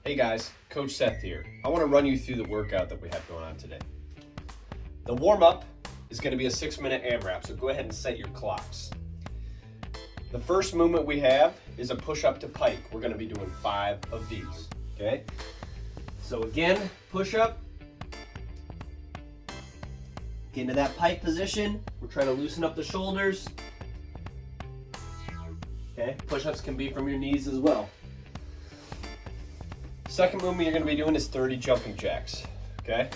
Hey guys, Coach Seth here. I want to run you through the workout that we have going on today. The warm-up is going to be a 6-minute AMRAP, so go ahead and set your clocks. The first movement we have is a push-up to pike. We're going to be doing 5 of these, okay? So again, push-up. Get into that pike position. We're trying to loosen up the shoulders. Okay, push-ups can be from your knees as well. Second movement you're going to be doing is 30 jumping jacks, okay?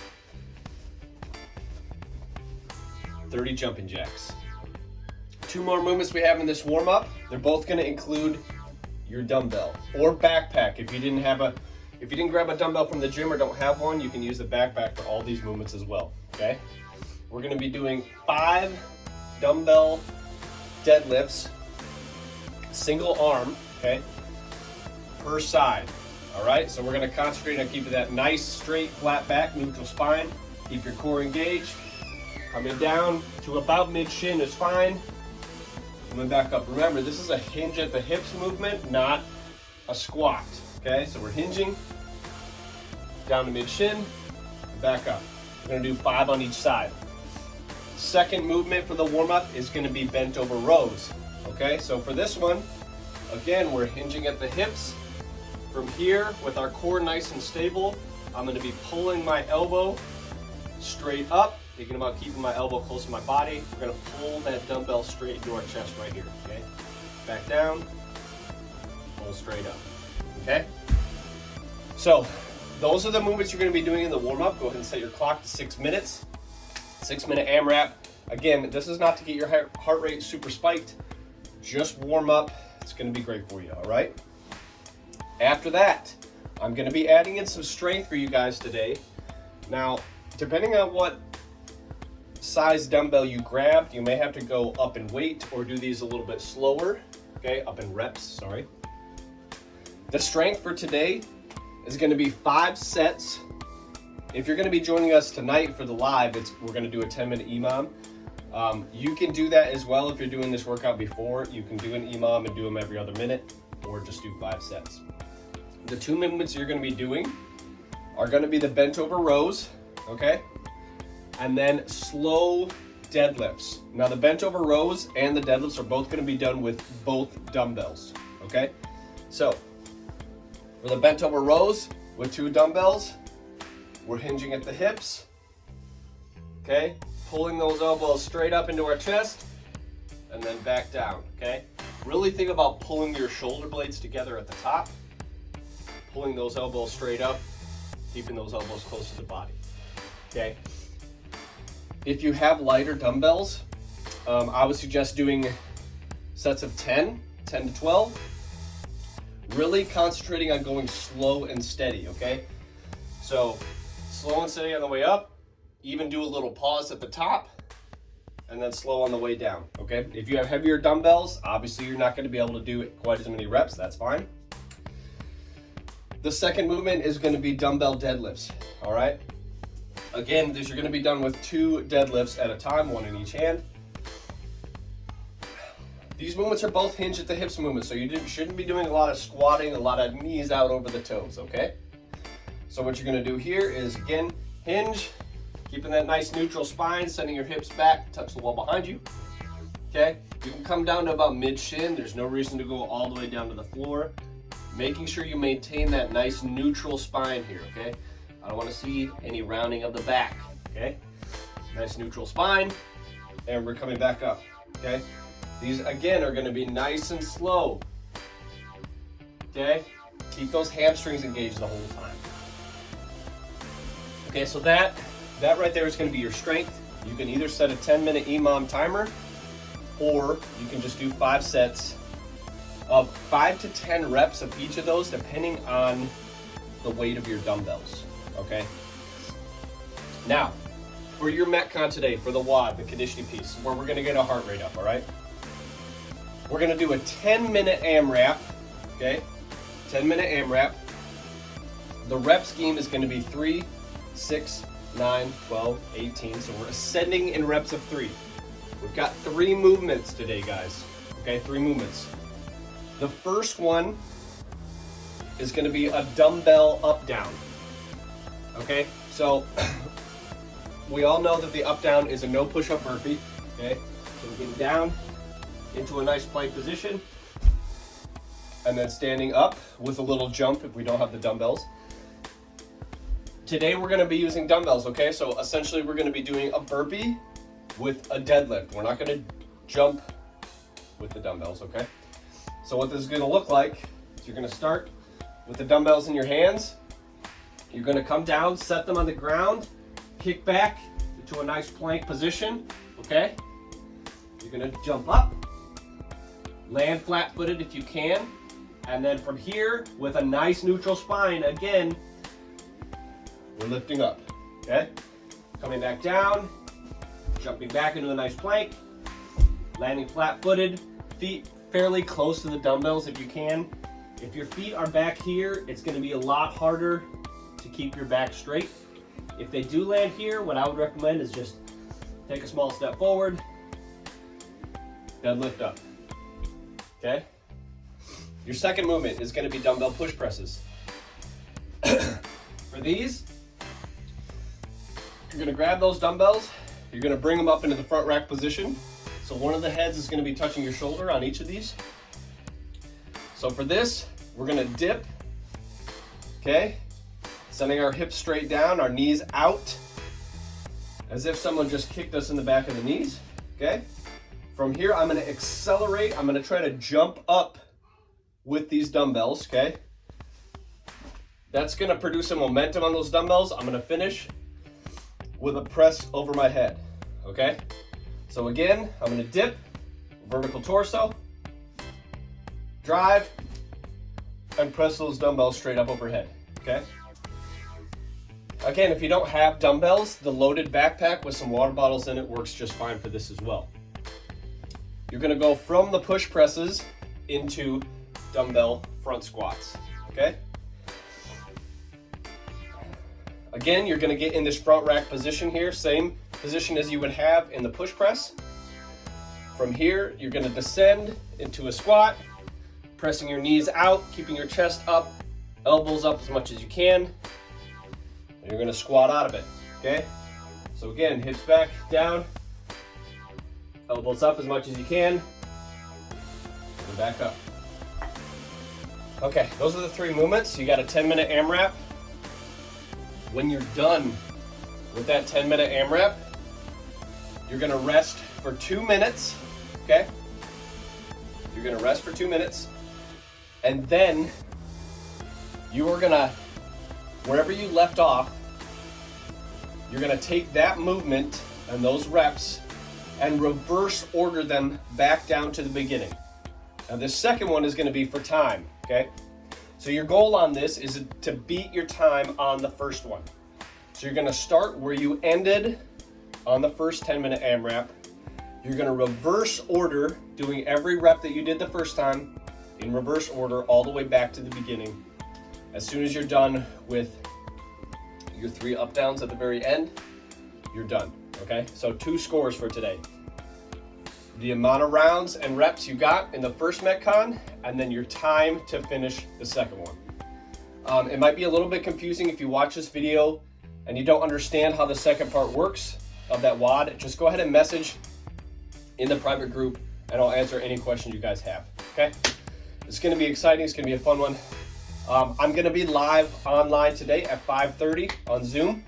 30 jumping jacks. 2 more movements we have in this warm-up. They're both going to include your dumbbell or backpack. If you didn't grab a dumbbell from the gym or don't have one, you can use the backpack for all these movements as well, okay? We're going to be doing 5 dumbbell deadlifts, single arm, okay, per side. All right, so we're going to concentrate on keeping that nice, straight, flat back, neutral spine. Keep your core engaged. Coming down to about mid-shin is fine. Coming back up. Remember, this is a hinge at the hips movement, not a squat. Okay, so we're hinging down to mid-shin, back up. We're going to do 5 on each side. Second movement for the warm-up is going to be bent over rows. Okay, so for this one, again, we're hinging at the hips. From here, with our core nice and stable, I'm going to be pulling my elbow straight up, thinking about keeping my elbow close to my body. We're going to pull that dumbbell straight into our chest right here, okay? Back down, pull straight up, okay? So, those are the movements you're going to be doing in the warm-up. Go ahead and set your clock to 6 minutes. 6-minute AMRAP. Again, this is not to get your heart rate super spiked. Just warm up. It's going to be great for you, all right? After that, I'm going to be adding in some strength for you guys today. Now, depending on what size dumbbell you grabbed, you may have to go up in weight or do these a little bit slower, okay, up in reps, sorry. The strength for today is going to be 5 sets. If you're going to be joining us tonight for the live, we're going to do a 10-minute EMOM. You can do that as well if you're doing this workout before. You can do an EMOM and do them every other minute, or just do 5 sets. The 2 movements you're going to be doing are going to be the bent over rows, okay? And then slow deadlifts. Now the bent over rows and the deadlifts are both going to be done with both dumbbells, okay? So for the bent over rows with 2 dumbbells, we're hinging at the hips, okay? Pulling those elbows straight up into our chest and then back down, okay? Really think about pulling your shoulder blades together at the top, pulling those elbows straight up, keeping those elbows close to the body, okay? If you have lighter dumbbells, I would suggest doing sets of 10 to 12, really concentrating on going slow and steady, okay? So slow and steady on the way up, even do a little pause at the top, and then slow on the way down, okay? If you have heavier dumbbells, obviously you're not going to be able to do quite as many reps, that's fine. The second movement is going to be dumbbell deadlifts, all right? Again, you're going to be done with 2 deadlifts at a time, 1 in each hand. These movements are both hinge at the hips movements, so you shouldn't be doing a lot of squatting, a lot of knees out over the toes, okay? So what you're going to do here is, again, hinge, keeping that nice neutral spine, sending your hips back, touch the wall behind you, okay? You can come down to about mid-shin. There's no reason to go all the way down to the floor. Making sure you maintain that nice neutral spine here, okay? I don't want to see any rounding of the back, okay? Nice neutral spine, and we're coming back up, okay? These, again, are going to be nice and slow, okay? Keep those hamstrings engaged the whole time. Okay, so that right there is going to be your strength. You can either set a 10-minute EMOM timer, or you can just do 5 sets of 5 to 10 reps of each of those, depending on the weight of your dumbbells, okay? Now, for your Metcon today, for the WOD, the conditioning piece, where we're gonna get a heart rate up, all right? We're gonna do a 10-minute AMRAP, okay? 10-minute AMRAP. The rep scheme is gonna be 3, 6, 9, 12, 18. So we're ascending in reps of 3. We've got 3 movements today, guys. Okay, 3 movements. The first one is going to be a dumbbell up down. Okay, so we all know that the up down is a no push-up burpee. Okay, so we're getting down into a nice plank position, and then standing up with a little jump if we don't have the dumbbells. Today we're going to be using dumbbells. Okay, so essentially we're going to be doing a burpee with a deadlift. We're not going to jump with the dumbbells. Okay, so what this is going to look like is you're going to start with the dumbbells in your hands. You're going to come down, set them on the ground, kick back into a nice plank position. Okay, you're going to jump up, land flat-footed if you can, and then from here with a nice neutral spine, again, we're lifting up. Okay, coming back down, jumping back into a nice plank, landing flat-footed, feet fairly close to the dumbbells if you can. If your feet are back here, it's going to be a lot harder to keep your back straight. If they do land here, what I would recommend is just take a small step forward, deadlift up. Okay? Your second movement is going to be dumbbell push presses. For these, you're going to grab those dumbbells, you're going to bring them up into the front rack position. So one of the heads is going to be touching your shoulder on each of these. So for this, we're going to dip, okay? Sending our hips straight down, our knees out, as if someone just kicked us in the back of the knees, okay? From here, I'm going to accelerate. I'm going to try to jump up with these dumbbells, okay? That's going to produce some momentum on those dumbbells. I'm going to finish with a press over my head, okay? So again, I'm going to dip, vertical torso, drive, and press those dumbbells straight up overhead, okay? Again, if you don't have dumbbells, the loaded backpack with some water bottles in it works just fine for this as well. You're going to go from the push presses into dumbbell front squats, okay? Again, you're going to get in this front rack position here, same position as you would have in the push press. From here, you're going to descend into a squat, pressing your knees out, keeping your chest up, elbows up as much as you can. And you're going to squat out of it, okay? So again, hips back, down, elbows up as much as you can, and back up. Okay, those are the three movements. You got a 10-minute AMRAP. When you're done with that 10-minute AMRAP, you're going to rest for 2 minutes, okay? You're going to rest for 2 minutes, and then you are going to, wherever you left off, you're going to take that movement and those reps and reverse order them back down to the beginning. Now this second one is going to be for time, okay? So your goal on this is to beat your time on the first one. So you're going to start where you ended on the first 10-minute AMRAP. You're going to reverse order, doing every rep that you did the first time in reverse order all the way back to the beginning. As soon as you're done with your 3 up downs at the very end, you're done, okay? So 2 scores for today. The amount of rounds and reps you got in the first Metcon, and then your time to finish the second one. It might be a little bit confusing if you watch this video and you don't understand how the second part works of that WOD. Just go ahead and message in the private group and I'll answer any questions you guys have, okay? It's gonna be exciting, it's gonna be a fun one. I'm gonna be live online today at 5:30 on Zoom.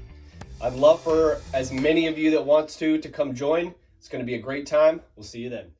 I'd love for as many of you that wants to come join. It's gonna be a great time. We'll see you then.